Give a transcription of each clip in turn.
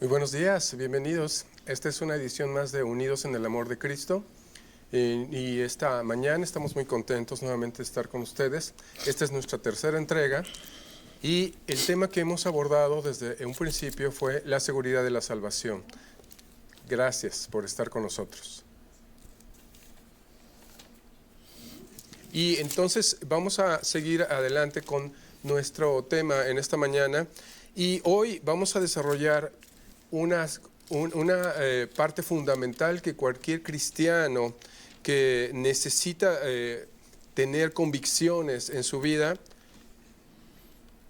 Muy buenos días, bienvenidos. Esta es una edición más de Unidos en el Amor de Cristo. Y esta mañana estamos muy contentos nuevamente de estar con ustedes. Esta es nuestra tercera entrega y el tema que hemos abordado desde un principio fue la seguridad de la salvación. Gracias por estar con nosotros. Y entonces vamos a seguir adelante con nuestro tema en esta mañana y hoy vamos a desarrollar una parte fundamental que cualquier cristiano que necesita tener convicciones en su vida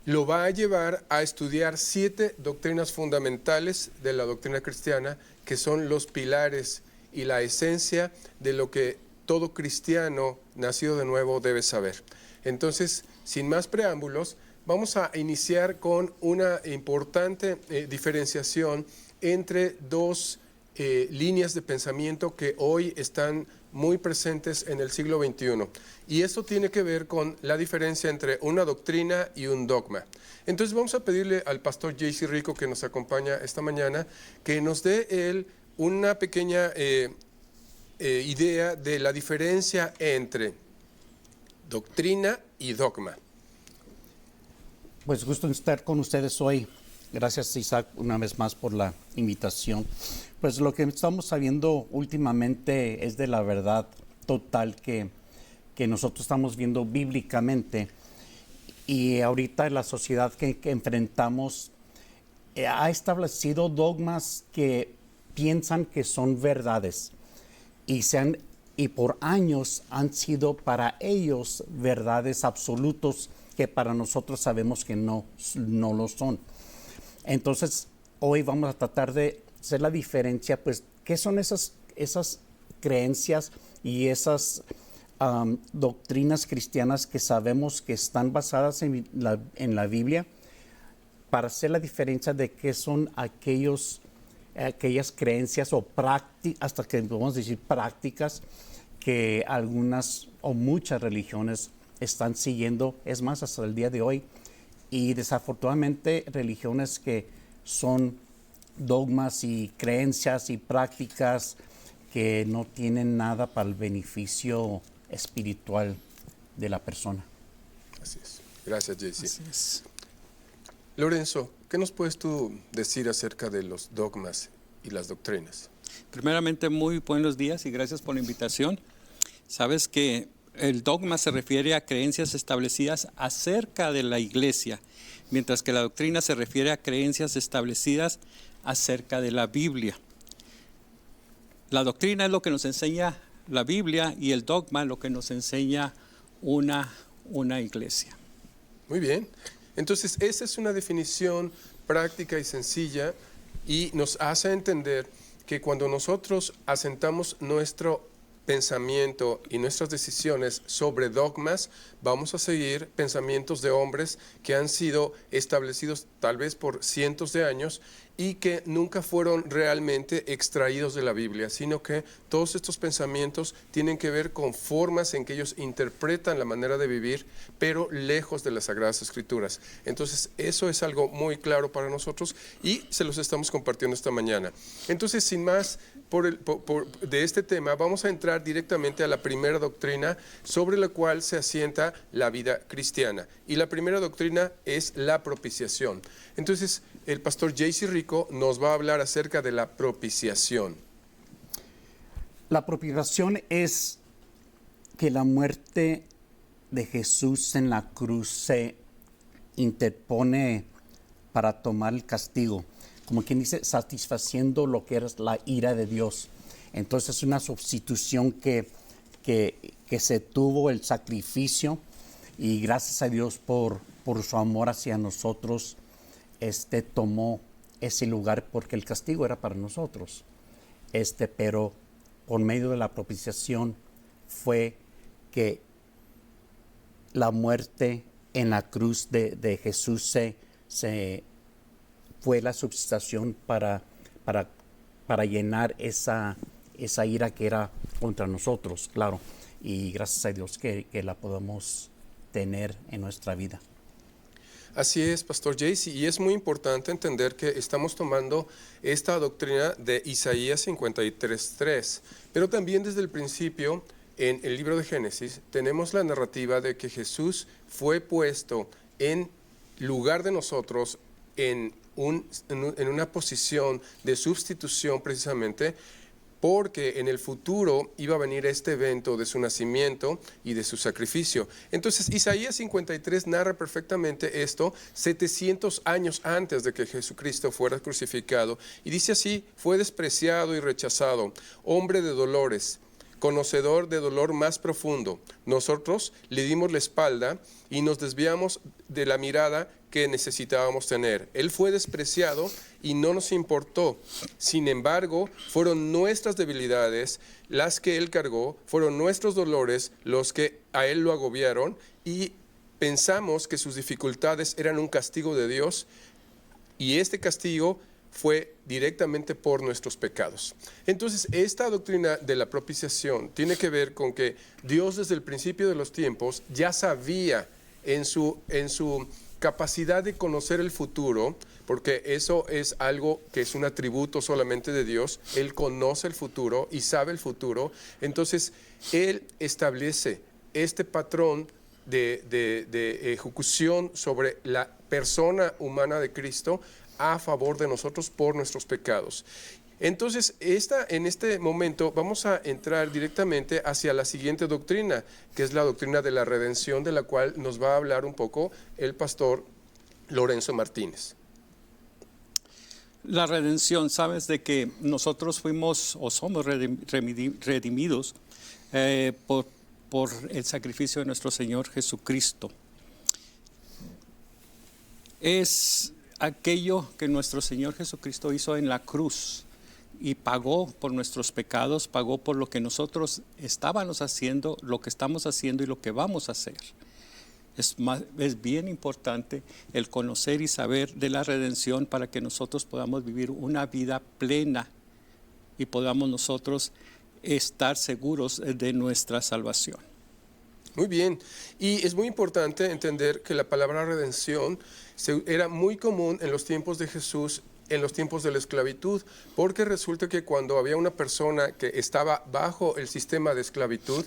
lo va a llevar a estudiar 7 doctrinas fundamentales de la doctrina cristiana que son los pilares y la esencia de lo que todo cristiano nacido de nuevo debe saber. Entonces, sin más preámbulos, vamos a iniciar con una importante diferenciación entre dos líneas de pensamiento que hoy están muy presentes en el siglo XXI. Y esto tiene que ver con la diferencia entre una doctrina y un dogma. Entonces vamos a pedirle al pastor J.C. Rico, que nos acompaña esta mañana, que nos dé él una pequeña idea de la diferencia entre doctrina y dogma. Pues gusto estar con ustedes hoy. Gracias, Isaac, una vez más por la invitación. Pues lo que estamos sabiendo últimamente es de la verdad total que nosotros estamos viendo bíblicamente. Y ahorita la sociedad que enfrentamos ha establecido dogmas que piensan que son verdades y por años han sido para ellos verdades absolutos que para nosotros sabemos que no lo son. Entonces, hoy vamos a tratar de hacer la diferencia, pues, ¿qué son esas creencias y esas doctrinas cristianas que sabemos que están basadas en la Biblia, para hacer la diferencia de qué son aquellas creencias o prácticas, hasta que podemos decir prácticas, que algunas o muchas religiones están siguiendo, es más, hasta el día de hoy, y desafortunadamente religiones que son dogmas y creencias y prácticas que no tienen nada para el beneficio espiritual de la persona. Así es. Gracias, J.C. Así es. Lorenzo, ¿qué nos puedes tú decir acerca de los dogmas y las doctrinas? Primeramente, muy buenos días y gracias por la invitación. Sabes que el dogma se refiere a creencias establecidas acerca de la iglesia, mientras que la doctrina se refiere a creencias establecidas acerca de la Biblia. La doctrina es lo que nos enseña la Biblia y el dogma lo que nos enseña una iglesia. Muy bien. Entonces, esa es una definición práctica y sencilla y nos hace entender que cuando nosotros asentamos nuestro pensamiento y nuestras decisiones sobre dogmas, vamos a seguir pensamientos de hombres que han sido establecidos tal vez por cientos de años y que nunca fueron realmente extraídos de la Biblia, sino que todos estos pensamientos tienen que ver con formas en que ellos interpretan la manera de vivir, pero lejos de las Sagradas Escrituras. Entonces, eso es algo muy claro para nosotros y se los estamos compartiendo esta mañana. Entonces, sin más de este tema, vamos a entrar directamente a la primera doctrina sobre la cual se asienta la vida cristiana. Y la primera doctrina es la propiciación. Entonces, el pastor J.C. Rico nos va a hablar acerca de la propiciación. La propiciación es que la muerte de Jesús en la cruz se interpone para tomar el castigo, como quien dice, satisfaciendo lo que era la ira de Dios. Entonces es una sustitución que se tuvo el sacrificio, y gracias a Dios por su amor hacia nosotros, tomó ese lugar porque el castigo era para nosotros. Pero por medio de la propiciación fue que la muerte en la cruz de Jesús fue la sustitución para llenar esa ira que era contra nosotros, claro. Y gracias a Dios que la podemos tener en nuestra vida. Así es, Pastor Jaycee, y es muy importante entender que estamos tomando esta doctrina de Isaías 53:3, pero también desde el principio, en el libro de Génesis, tenemos la narrativa de que Jesús fue puesto en lugar de nosotros en una posición de sustitución precisamente, porque en el futuro iba a venir este evento de su nacimiento y de su sacrificio. Entonces, Isaías 53 narra perfectamente esto 700 años antes de que Jesucristo fuera crucificado. Y dice así: fue despreciado y rechazado, hombre de dolores, conocedor de dolor más profundo. Nosotros le dimos la espalda y nos desviamos de la mirada que necesitábamos tener. Él fue despreciado y no nos importó. Sin embargo, fueron nuestras debilidades las que Él cargó, fueron nuestros dolores los que a Él lo agobiaron, y pensamos que sus dificultades eran un castigo de Dios, y este castigo fue directamente por nuestros pecados. Entonces, esta doctrina de la propiciación tiene que ver con que Dios desde el principio de los tiempos ya sabía en su capacidad de conocer el futuro, porque eso es algo que es un atributo solamente de Dios. Él conoce el futuro y sabe el futuro. Entonces, Él establece este patrón de ejecución sobre la persona humana de Cristo a favor de nosotros por nuestros pecados. Entonces, en este momento vamos a entrar directamente hacia la siguiente doctrina, que es la doctrina de la redención, de la cual nos va a hablar un poco el pastor Lorenzo Martínez. La redención, sabes de que nosotros fuimos o somos redimidos por el sacrificio de nuestro Señor Jesucristo. Es aquello que nuestro Señor Jesucristo hizo en la cruz y pagó por nuestros pecados, pagó por lo que nosotros estábamos haciendo, lo que estamos haciendo y lo que vamos a hacer. Es bien importante el conocer y saber de la redención para que nosotros podamos vivir una vida plena y podamos nosotros estar seguros de nuestra salvación. Muy bien, y es muy importante entender que la palabra redención era muy común en los tiempos de Jesús, en los tiempos de la esclavitud, porque resulta que cuando había una persona que estaba bajo el sistema de esclavitud,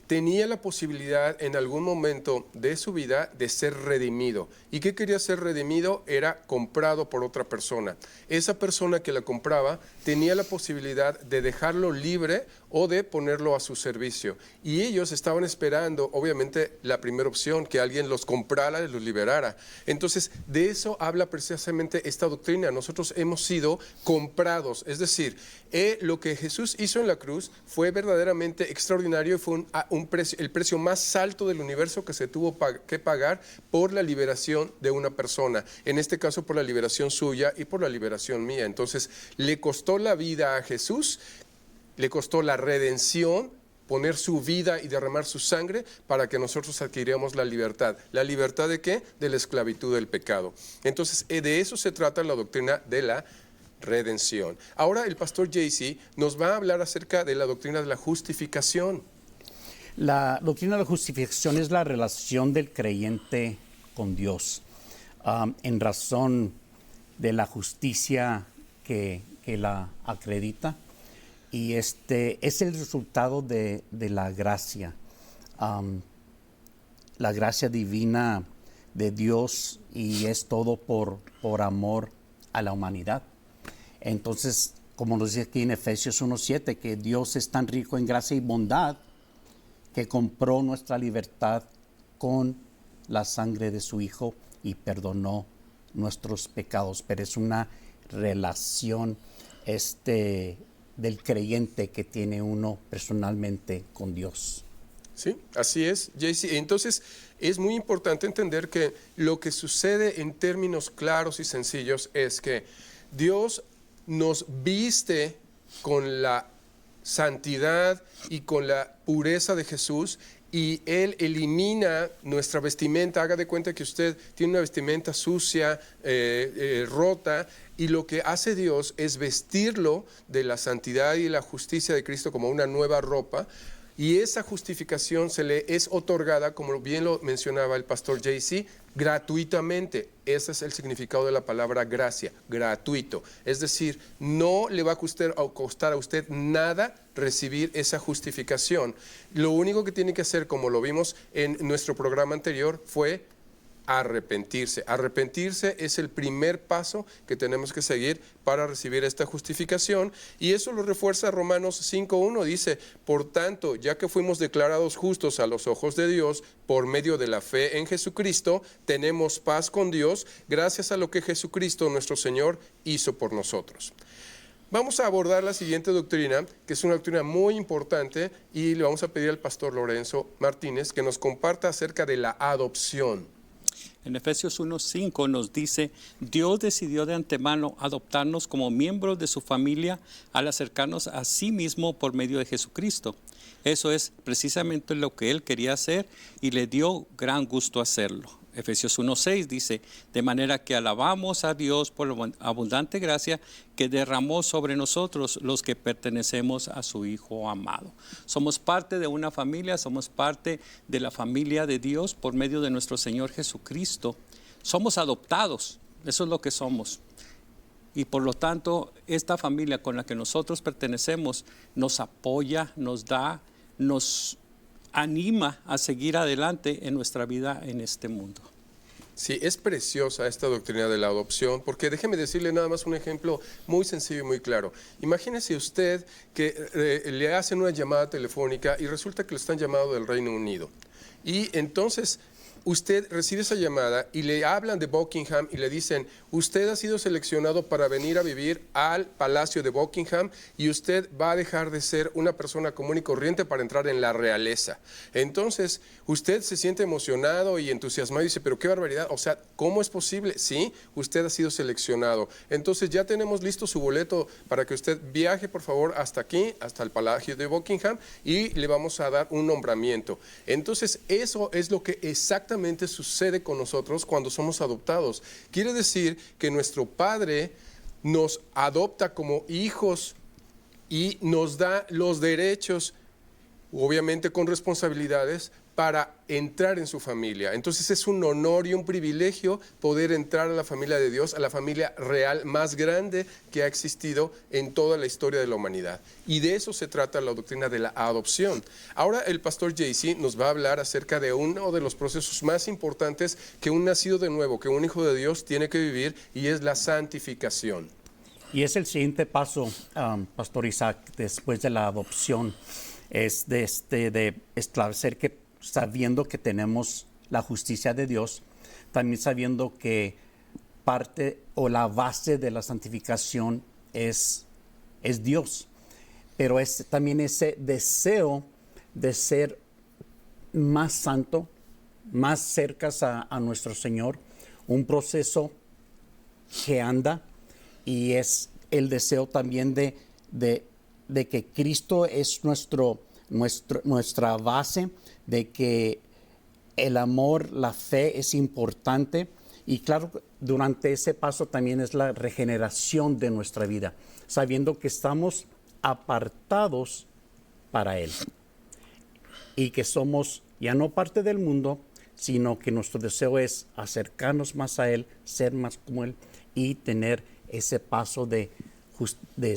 tenía la posibilidad en algún momento de su vida de ser redimido. ¿Y qué quería ser redimido? Era comprado por otra persona. Esa persona que la compraba tenía la posibilidad de dejarlo libre o de ponerlo a su servicio. Y ellos estaban esperando, obviamente, la primera opción, que alguien los comprara y los liberara. Entonces, de eso habla precisamente esta doctrina. Nosotros hemos sido comprados, es decir, lo que Jesús hizo en la cruz fue verdaderamente extraordinario y fue el precio más alto del universo que se tuvo que pagar por la liberación de una persona, en este caso por la liberación suya y por la liberación mía. Entonces, le costó la vida a Jesús, le costó la redención, poner su vida y derramar su sangre para que nosotros adquiriéramos la libertad. ¿La libertad de qué? De la esclavitud del pecado. Entonces, de eso se trata la doctrina de la redención. Ahora el pastor Jaycee nos va a hablar acerca de la doctrina de la justificación. La doctrina de la justificación es la relación del creyente con Dios, en razón de la justicia que la acredita, y es el resultado de la gracia, la gracia divina de Dios, y es todo por amor a la humanidad. Entonces, como nos dice aquí en Efesios 1:7, que Dios es tan rico en gracia y bondad que compró nuestra libertad con la sangre de su Hijo y perdonó nuestros pecados. Pero es una relación del creyente que tiene uno personalmente con Dios. Sí, así es, Jaycee. Entonces, es muy importante entender que lo que sucede en términos claros y sencillos es que Dios nos viste con la santidad y con la pureza de Jesús, y Él elimina nuestra vestimenta. Haga de cuenta que usted tiene una vestimenta sucia, rota, y lo que hace Dios es vestirlo de la santidad y la justicia de Cristo como una nueva ropa. Y esa justificación se le es otorgada, como bien lo mencionaba el pastor JC, gratuitamente. Ese es el significado de la palabra gracia, gratuito. Es decir, no le va a costar a usted nada recibir esa justificación. Lo único que tiene que hacer, como lo vimos en nuestro programa anterior, fue arrepentirse. Arrepentirse es el primer paso que tenemos que seguir para recibir esta justificación, y eso lo refuerza Romanos 5:1. Dice: por tanto, ya que fuimos declarados justos a los ojos de Dios por medio de la fe en Jesucristo, tenemos paz con Dios gracias a lo que Jesucristo nuestro Señor hizo por nosotros. Vamos a abordar la siguiente doctrina, que es una doctrina muy importante, y le vamos a pedir al pastor Lorenzo Martínez que nos comparta acerca de la adopción. En Efesios 1:5 nos dice: Dios decidió de antemano adoptarnos como miembros de su familia al acercarnos a sí mismo por medio de Jesucristo. Eso es precisamente lo que Él quería hacer y le dio gran gusto hacerlo. Efesios 1:6 dice: de manera que alabamos a Dios por la abundante gracia que derramó sobre nosotros los que pertenecemos a su Hijo amado. Somos parte de una familia, somos parte de la familia de Dios por medio de nuestro Señor Jesucristo. Somos adoptados, eso es lo que somos. Y por lo tanto, esta familia con la que nosotros pertenecemos nos apoya, nos da, nos anima a seguir adelante en nuestra vida en este mundo. Sí, es preciosa esta doctrina de la adopción, porque déjeme decirle nada más un ejemplo muy sencillo y muy claro. Imagínese usted que le hacen una llamada telefónica y resulta que lo están llamando del Reino Unido. Y entonces usted recibe esa llamada y le hablan de Buckingham y le dicen: usted ha sido seleccionado para venir a vivir al Palacio de Buckingham y usted va a dejar de ser una persona común y corriente para entrar en la realeza. Entonces usted se siente emocionado y entusiasmado y dice: pero qué barbaridad, o sea, ¿cómo es posible? Sí, usted ha sido seleccionado. Entonces ya tenemos listo su boleto para que usted viaje, por favor, hasta aquí, hasta el Palacio de Buckingham, y le vamos a dar un nombramiento. Entonces eso es lo que exactamente sucede con nosotros cuando somos adoptados. Quiere decir que nuestro Padre nos adopta como hijos y nos da los derechos, obviamente con responsabilidades, para entrar en su familia. Entonces es un honor y un privilegio poder entrar a la familia de Dios, a la familia real más grande que ha existido en toda la historia de la humanidad. Y de eso se trata la doctrina de la adopción. Ahora el pastor JC nos va a hablar acerca de uno de los procesos más importantes que un nacido de nuevo, que un hijo de Dios tiene que vivir, y es la santificación. Y es el siguiente paso, Pastor Isaac, después de la adopción, es de establecer que, sabiendo que tenemos la justicia de Dios, también sabiendo que parte o la base de la santificación es Dios, pero es también ese deseo de ser más santo, más cercas a nuestro Señor, un proceso que anda, y es el deseo también de que Cristo es nuestra base, de que el amor, la fe es importante, y claro, durante ese paso también es la regeneración de nuestra vida, sabiendo que estamos apartados para Él y que somos ya no parte del mundo, sino que nuestro deseo es acercarnos más a Él, ser más como Él y tener ese paso de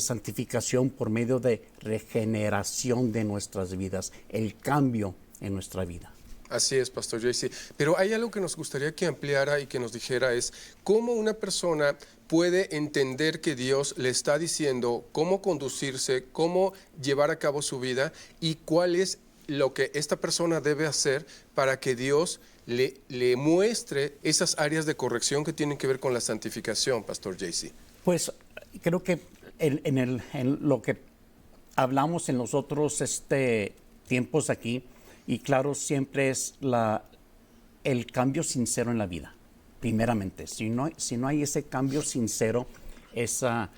santificación por medio de regeneración de nuestras vidas, el cambio en nuestra vida. Así es, Pastor JC. Pero hay algo que nos gustaría que ampliara y que nos dijera: es cómo una persona puede entender que Dios le está diciendo cómo conducirse, cómo llevar a cabo su vida, y cuál es lo que esta persona debe hacer para que Dios le muestre esas áreas de corrección que tienen que ver con la santificación, Pastor JC. Pues creo que en lo que hablamos en los otros tiempos aquí, y claro, siempre es el cambio sincero en la vida, primeramente. Si no hay ese cambio sincero, esa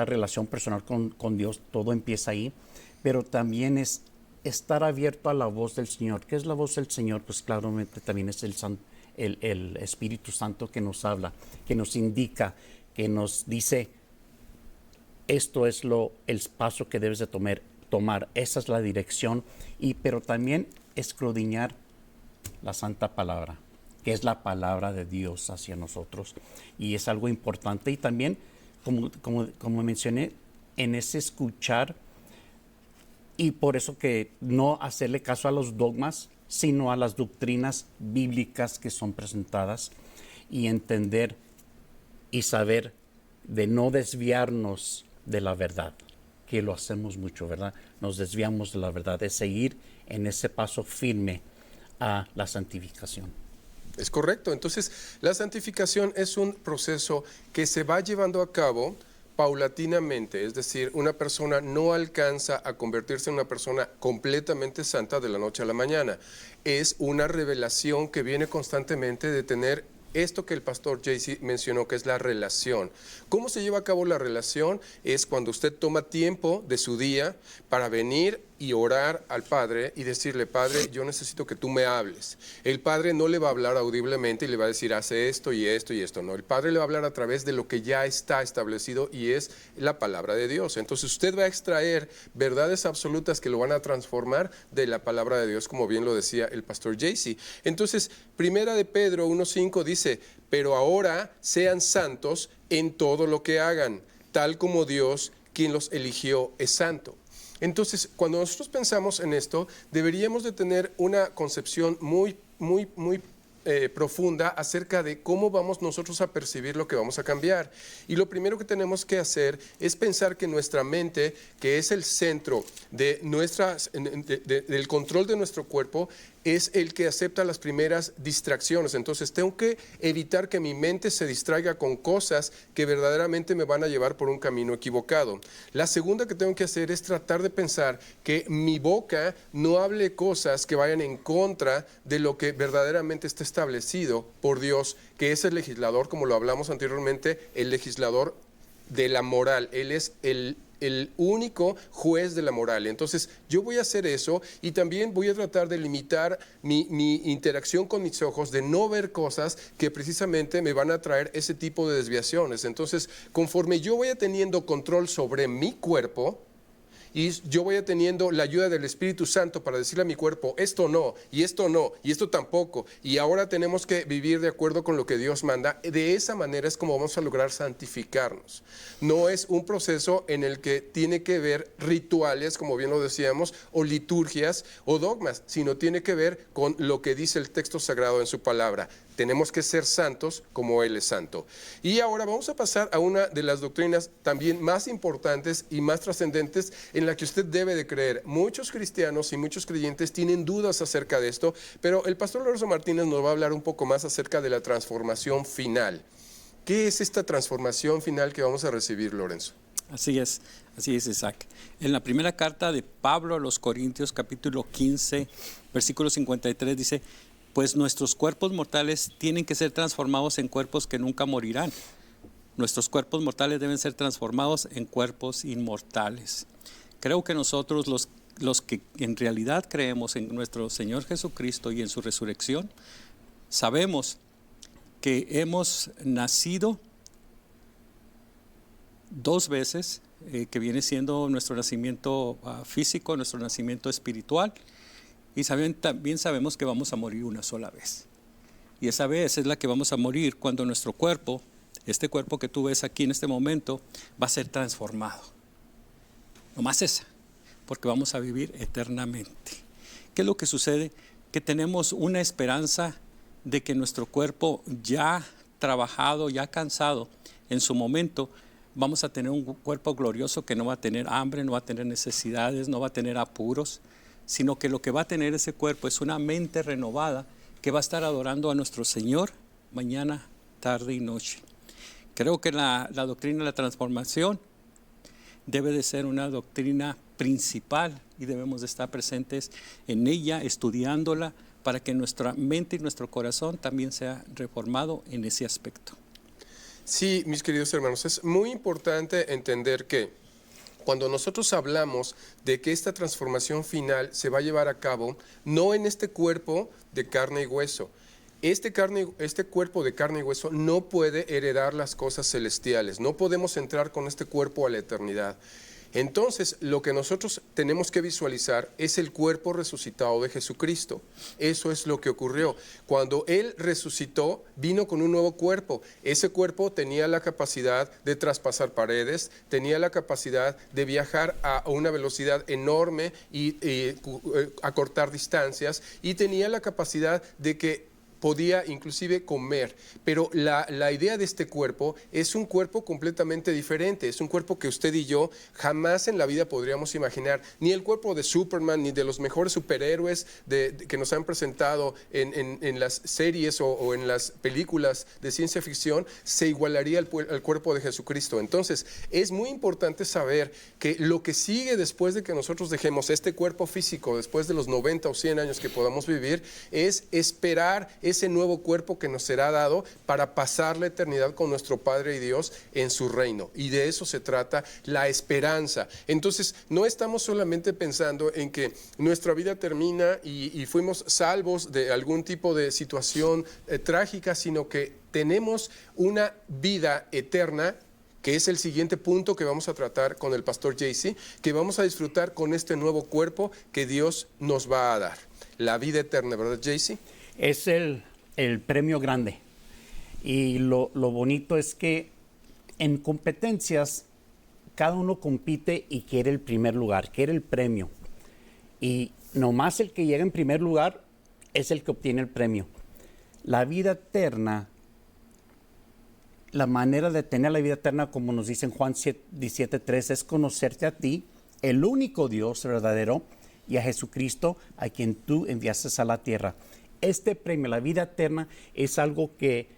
relación personal con Dios, todo empieza ahí, pero también es estar abierto a la voz del Señor. ¿Qué es la voz del Señor? Pues claramente también es el Espíritu Santo que nos habla, que nos indica, que nos dice: esto es el paso que debes de tomar tomar. Esa es la dirección, pero también escudriñar la santa palabra, que es la palabra de Dios hacia nosotros, y es algo importante. Y también, como mencioné, en ese escuchar, y por eso que no hacerle caso a los dogmas, sino a las doctrinas bíblicas que son presentadas, y entender y saber de no desviarnos de la verdad, que lo hacemos mucho, ¿verdad? Nos desviamos de la verdad, de seguir en ese paso firme a la santificación. Es correcto. Entonces, la santificación es un proceso que se va llevando a cabo paulatinamente, es decir, una persona no alcanza a convertirse en una persona completamente santa de la noche a la mañana. Es una revelación que viene constantemente de tener esto que el pastor JC mencionó, que es la relación. ¿Cómo se lleva a cabo la relación? Es cuando usted toma tiempo de su día para venir y orar al Padre y decirle: Padre, yo necesito que tú me hables. El Padre no le va a hablar audiblemente y le va a decir: hace esto y esto y esto. No, el Padre le va a hablar a través de lo que ya está establecido, y es la palabra de Dios. Entonces usted va a extraer verdades absolutas que lo van a transformar de la palabra de Dios, como bien lo decía el pastor JC. Entonces, Primera de Pedro 1:5 dice: pero ahora sean santos en todo lo que hagan, tal como Dios, quien los eligió, es santo. Entonces, cuando nosotros pensamos en esto, deberíamos de tener una concepción muy profunda acerca de cómo vamos nosotros a percibir lo que vamos a cambiar. Y lo primero que tenemos que hacer es pensar que nuestra mente, que es el centro de del control de nuestro cuerpo, es el que acepta las primeras distracciones. Entonces tengo que evitar que mi mente se distraiga con cosas que verdaderamente me van a llevar por un camino equivocado. La segunda que tengo que hacer es tratar de pensar que mi boca no hable cosas que vayan en contra de lo que verdaderamente está establecido por Dios, que es el legislador, como lo hablamos anteriormente, el legislador de la moral. Él es el único juez de la moral. Entonces yo voy a hacer eso, y también voy a tratar de limitar mi interacción con mis ojos, de no ver cosas que precisamente me van a traer ese tipo de desviaciones. Entonces, conforme yo vaya teniendo control sobre mi cuerpo, y yo voy teniendo la ayuda del Espíritu Santo para decirle a mi cuerpo: esto no, y esto tampoco, y ahora tenemos que vivir de acuerdo con lo que Dios manda. De esa manera es como vamos a lograr santificarnos. No es un proceso en el que tiene que ver rituales, como bien lo decíamos, o liturgias o dogmas, sino tiene que ver con lo que dice el texto sagrado en su palabra. Tenemos que ser santos como Él es santo. Y ahora vamos a pasar a una de las doctrinas también más importantes y más trascendentes, en la que usted debe de creer. Muchos cristianos y muchos creyentes tienen dudas acerca de esto, pero el pastor Lorenzo Martínez nos va a hablar un poco más acerca de la transformación final. ¿Qué es esta transformación final que vamos a recibir, Lorenzo? Así es, Isaac. En la primera carta de Pablo a los Corintios, capítulo 15, versículo 53, dice: pues nuestros cuerpos mortales tienen que ser transformados en cuerpos que nunca morirán. Nuestros cuerpos mortales deben ser transformados en cuerpos inmortales. Creo que nosotros, los que en realidad creemos en nuestro Señor Jesucristo y en su resurrección, sabemos que hemos nacido dos veces, que viene siendo nuestro nacimiento físico, nuestro nacimiento espiritual, y también sabemos que vamos a morir una sola vez. Y esa vez es la que vamos a morir cuando nuestro cuerpo, este cuerpo que tú ves aquí en este momento, va a ser transformado. Nomás esa, porque vamos a vivir eternamente. ¿Qué es lo que sucede? Que tenemos una esperanza de que nuestro cuerpo ya trabajado, ya cansado, en su momento vamos a tener un cuerpo glorioso que no va a tener hambre, no va a tener necesidades, no va a tener apuros, sino que lo que va a tener ese cuerpo es una mente renovada que va a estar adorando a nuestro Señor mañana, tarde y noche. Creo que la doctrina de la transformación debe de ser una doctrina principal y debemos de estar presentes en ella, estudiándola, para que nuestra mente y nuestro corazón también sea reformado en ese aspecto. Sí, mis queridos hermanos, es muy importante entender que cuando nosotros hablamos de que esta transformación final se va a llevar a cabo, no en este cuerpo de carne y hueso. Este cuerpo de carne y hueso no puede heredar las cosas celestiales. No podemos entrar con este cuerpo a la eternidad. Entonces, lo que nosotros tenemos que visualizar es el cuerpo resucitado de Jesucristo. Eso es lo que ocurrió. Cuando Él resucitó, vino con un nuevo cuerpo. Ese cuerpo tenía la capacidad de traspasar paredes, tenía la capacidad de viajar a una velocidad enorme y acortar distancias, y tenía la capacidad de que podía inclusive comer, pero la idea de este cuerpo es un cuerpo completamente diferente, es un cuerpo que usted y yo jamás en la vida podríamos imaginar, ni el cuerpo de Superman, ni de los mejores superhéroes que nos han presentado en las series o en las películas de ciencia ficción, se igualaría al cuerpo de Jesucristo. Entonces, es muy importante saber que lo que sigue después de que nosotros dejemos este cuerpo físico, después de los 90 o 100 años que podamos vivir, es esperar ese nuevo cuerpo que nos será dado para pasar la eternidad con nuestro Padre y Dios en su reino. Y de eso se trata la esperanza. Entonces, no estamos solamente pensando en que nuestra vida termina y fuimos salvos de algún tipo de situación trágica, sino que tenemos una vida eterna, que es el siguiente punto que vamos a tratar con el pastor JC, que vamos a disfrutar con este nuevo cuerpo que Dios nos va a dar. La vida eterna, ¿verdad, JC? Es el premio grande. Y lo bonito es que en competencias cada uno compite y quiere el primer lugar, quiere el premio. Y nomás el que llega en primer lugar es el que obtiene el premio. La vida eterna, la manera de tener la vida eterna, como nos dice en Juan 17:3, es conocerte a ti, el único Dios verdadero, y a Jesucristo, a quien tú enviaste a la tierra. Este premio, la vida eterna, es algo que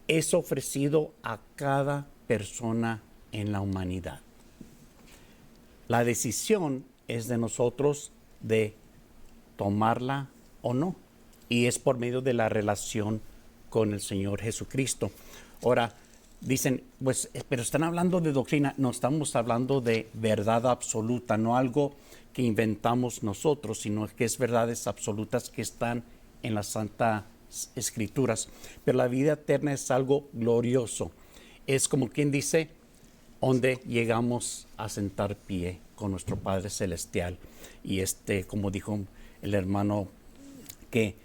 es ofrecido a cada persona en la humanidad. La decisión es de nosotros de tomarla o no, y es por medio de la relación con el Señor Jesucristo. Ahora, dicen, pues, pero están hablando de doctrina. No, estamos hablando de verdad absoluta, no algo que inventamos nosotros, sino que es verdades absolutas que están en las Santas Escrituras. Pero la vida eterna es algo glorioso. Es como quien dice, donde llegamos a sentar pie con nuestro Padre Celestial. Y como dijo el hermano, que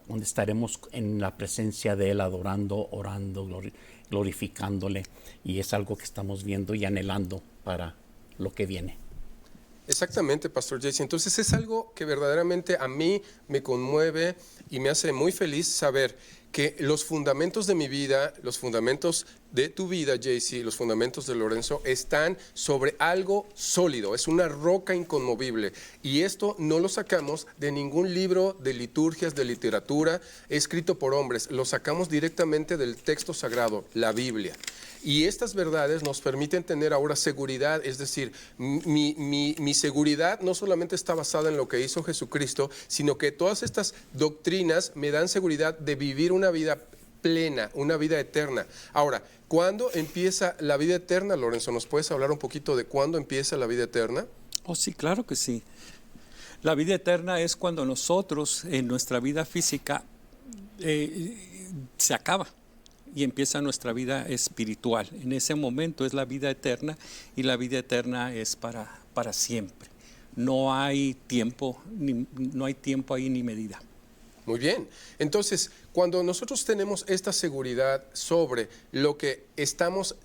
donde estaremos en la presencia de Él, adorando, orando, glorificándole. Y es algo que estamos viendo y anhelando para lo que viene. Exactamente, Pastor Jesse. Entonces es algo que verdaderamente a mí me conmueve y me hace muy feliz saber que los fundamentos de mi vida, los fundamentos de tu vida, JC, los fundamentos de Lorenzo, están sobre algo sólido, es una roca inconmovible. Y esto no lo sacamos de ningún libro de liturgias, de literatura, escrito por hombres, lo sacamos directamente del texto sagrado, la Biblia. Y estas verdades nos permiten tener ahora seguridad, es decir, mi seguridad no solamente está basada en lo que hizo Jesucristo, sino que todas estas doctrinas me dan seguridad de vivir una vida plena, una vida eterna. Ahora, ¿cuándo empieza la vida eterna, Lorenzo? ¿Nos puedes hablar un poquito de cuándo empieza la vida eterna? Oh, sí, claro que sí. La vida eterna es cuando nosotros en nuestra vida física se acaba y empieza nuestra vida espiritual. En ese momento es la vida eterna, y la vida eterna es para siempre. No hay tiempo, no hay tiempo ahí ni medida. Muy bien. Entonces, cuando nosotros tenemos esta seguridad sobre lo que estamos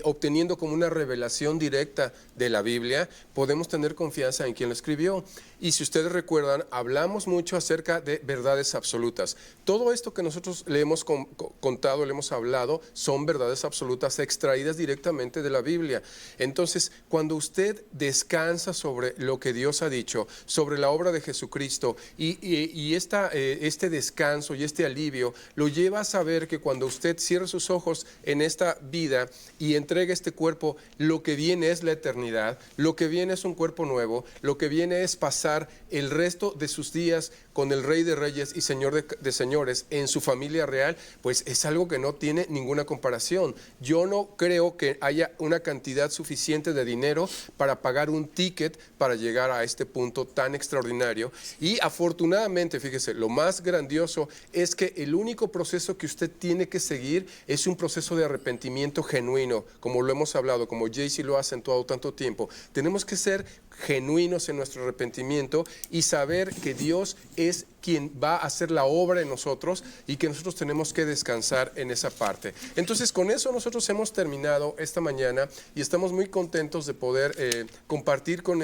obteniendo como una revelación directa de la Biblia, podemos tener confianza en quien lo escribió. Y si ustedes recuerdan, hablamos mucho acerca de verdades absolutas. Todo esto que nosotros le hemos contado, le hemos hablado, son verdades absolutas extraídas directamente de la Biblia. Entonces, cuando usted descansa sobre lo que Dios ha dicho, sobre la obra de Jesucristo, y este descanso y este alivio lo lleva a saber que cuando usted cierre sus ojos en esta vida y entrega este cuerpo, lo que viene es la eternidad, lo que viene es un cuerpo nuevo, lo que viene es pasar el resto de sus días con el Rey de Reyes y Señor de Señores en su familia real. Pues es algo que no tiene ninguna comparación. Yo no creo que haya una cantidad suficiente de dinero para pagar un ticket para llegar a este punto tan extraordinario. Y afortunadamente, fíjese, lo más grandioso es que el único proceso que usted tiene que seguir es un proceso de arrepentimiento genuino, como lo hemos hablado, como Jaycee lo ha acentuado tanto tiempo. Tenemos que ser genuinos en nuestro arrepentimiento y saber que Dios es quien va a hacer la obra en nosotros y que nosotros tenemos que descansar en esa parte. Entonces, con eso nosotros hemos terminado esta mañana y estamos muy contentos de poder compartir con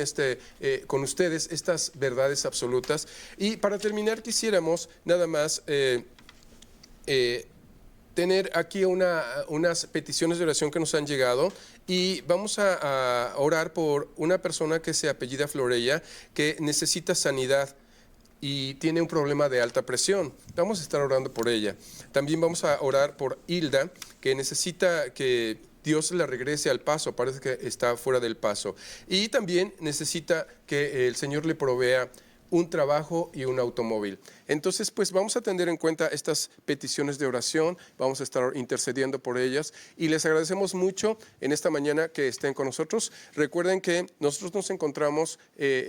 ustedes estas verdades absolutas. Y para terminar, quisiéramos nada más tener aquí unas peticiones de oración que nos han llegado y vamos a orar por una persona que se apellida Florella, que necesita sanidad y tiene un problema de alta presión. Vamos a estar orando por ella. También vamos a orar por Hilda, que necesita que Dios la regrese al paso, parece que está fuera del paso. Y también necesita que el Señor le provea un trabajo y un automóvil. Entonces, pues vamos a tener en cuenta estas peticiones de oración, vamos a estar intercediendo por ellas y les agradecemos mucho en esta mañana que estén con nosotros. Recuerden que nosotros nos encontramos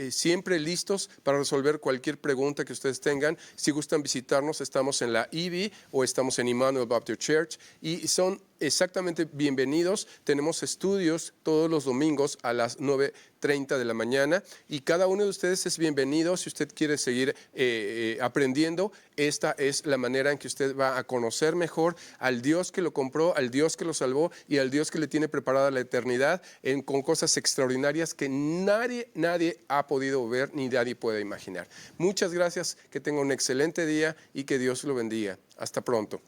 siempre listos para resolver cualquier pregunta que ustedes tengan. Si gustan visitarnos, estamos en la IBI o estamos en Emmanuel Baptist Church y son exactamente bienvenidos. Tenemos estudios todos los domingos a las 9:30 de la mañana y cada uno de ustedes es bienvenido. Si usted quiere seguir aprendiendo, esta es la manera en que usted va a conocer mejor al Dios que lo compró, al Dios que lo salvó y al Dios que le tiene preparada la eternidad con cosas extraordinarias que nadie ha podido ver ni nadie puede imaginar. Muchas gracias, que tenga un excelente día y que Dios lo bendiga. Hasta pronto.